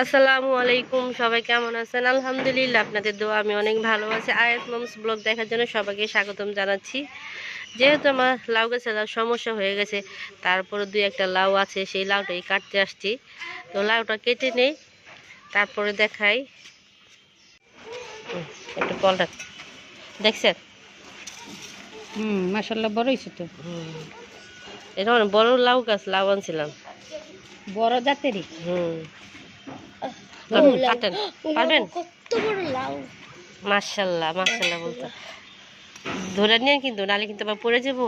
আসসালামু আলাইকুম, সবাই কেমন আছেন? আলহামদুলিল্লাহ, আপনাদের দোয়া আমি অনেক ভালো আছি। আয়াত মমস ব্লগ দেখার জন্য সবাইকে স্বাগতম জানাচ্ছি। যেহেতু আমার লাউ গাছে সমস্যা হয়ে গেছে, তারপরে দুই একটা লাউ আছে, সেই লাউটাই কাটতে আসছি। তো লাউটা কেটে নেই, তারপরে দেখাই। একটু কলটা দেখছেন? মাশাআল্লাহ বড় হইছে তো। এটা অনেক বড় লাউ গাছ, লাউ আনছিলাম বড় জাতেরই। কাটেন পারবেন? কত বড় লাউ! মাশাল্লাহ মাশাল্লাহ বলতো, ধরে নিয়ে কিন্তু, নাহলে কিন্তু আবার পড়ে যাবো।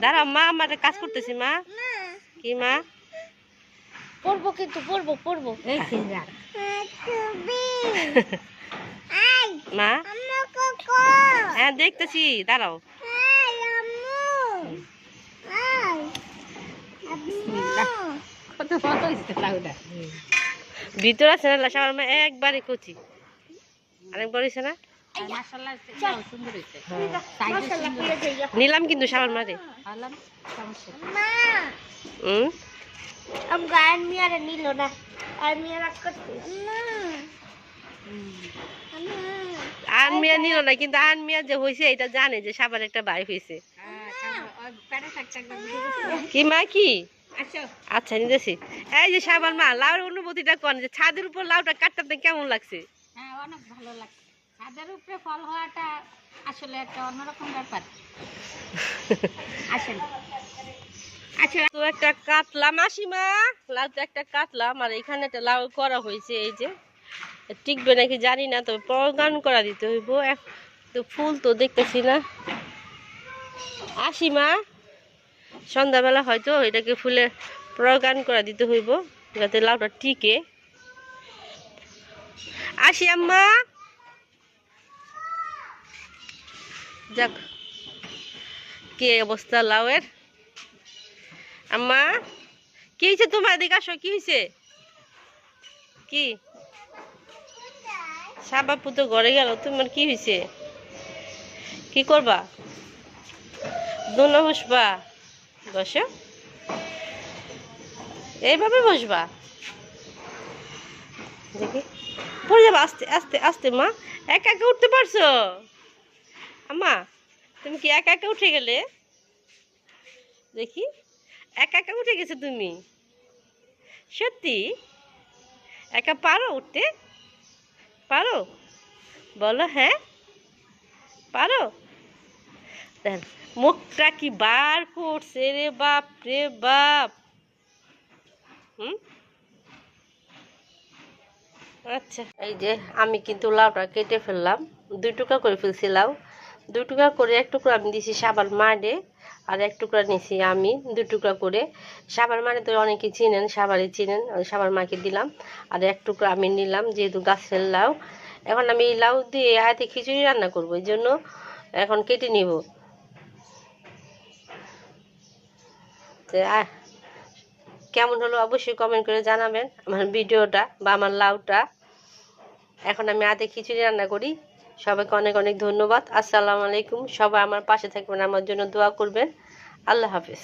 দাঁড়া মা, আমার কাজ করতেছি। মা কি মা? পড়বো কিন্তু পড়বো। এই সিজা মা হ্যাঁ দেখতেছি, দাঁড়াও। কত বড় হইছে লাউটা। ভিতর আছে না সবার মা, একবারে কচি, আরেকবার হয়েছে না? মাশাআল্লাহ সুন্দর হইছে। নিলাম কিন্তু সবার মারে। আলাম সমস্যা। আমগো আর মিয়ারে নিল না, আর মিয়া রাগ করছে। আনমিয়া নিল না, কিন্তু আনমিয়া যে হয়েছে এটা জানে যে সবার একটা ভাই হয়েছে। কি মা কি? আচ্ছা নিতেছি। এই যে সাবার মা, লাউর অনুভূতিটা কোন, যে ছাদের উপর লাউটা কাটতে কেমন লাগছে? হ্যাঁ অনেক ভালো লাগছে। ছাদের উপরে ফল হওয়াটা আসলে একটা অন্যরকম ব্যাপার। আসেন আচ্ছা, তো একটা কাটলাম মাসিমা, লাউ তো একটা কাটলাম, আর এখানে একটা লাউ করা হয়েছে। এই যে টিকবে নাকি জানি না, তবে প্রগান করা দিতে হইব। তো ফুল তো দেখতেছি না। আসিমা, সন্ধ্যাবেলা হয়তো এটাকে ফুলে প্রগান করা দিতে হইব, যাতে লাউটা টিকে। আসি আম্মা, যাক কি অবস্থা লাউয়ের। আম্মা কি হয়েছে তোমার? এদিকে আসো, কি হয়েছে? কি সাবাপু তো ঘরে গেল, তোমার কি হয়েছে? কি করবা? দোলনা বসবা? বসো, এইভাবে বসবা। দেখি পড়ে যাবা, আস্তে আস্তে আস্তে। মা একা একা উঠতে পারছো? আম্মা তুমি কি একা একা উঠে গেলে? দেখি একা একা উঠে গেছে তুমি, সত্যি একা পারো উঠতে? পারো? বলো হ্যাঁ পারো। দেখ মুখটা কি বার করছে রে বাপ রে বাপ। আচ্ছা, এই যে আমি কিন্তু লাউটা কেটে ফেললাম, 2 টুকরা করে ফেলছি লাউ। 2 টুকরা করে, 1 টুকরা আমি দিছি সাবার মারে, আর 1 টুকরা নিছি আমি 2 টুকরা করে। সাবার মানে তো অনেকে চিনেন, সাবারই চিনেন, সাবার মাকে দিলাম। আর 1 টুকরা আমি নিলাম, যেহেতু গাছের লাউ। এখন আমি এই লাউ দিয়ে হাতে খিচুড়ি রান্না করবো, এই জন্য এখন কেটে নিব। কেমন হলো অবশ্যই কমেন্ট করে জানাবেন আমার ভিডিওটা বা আমার লাউটা। এখন আমি আদে খিচুড়ি রান্না করি। সবাইকে অনেক অনেক ধন্যবাদ। আসসালামু আলাইকুম। সবাই আমার পাশে থাকবেন, আমার জন্য দোয়া করবেন। আল্লাহ হাফেজ।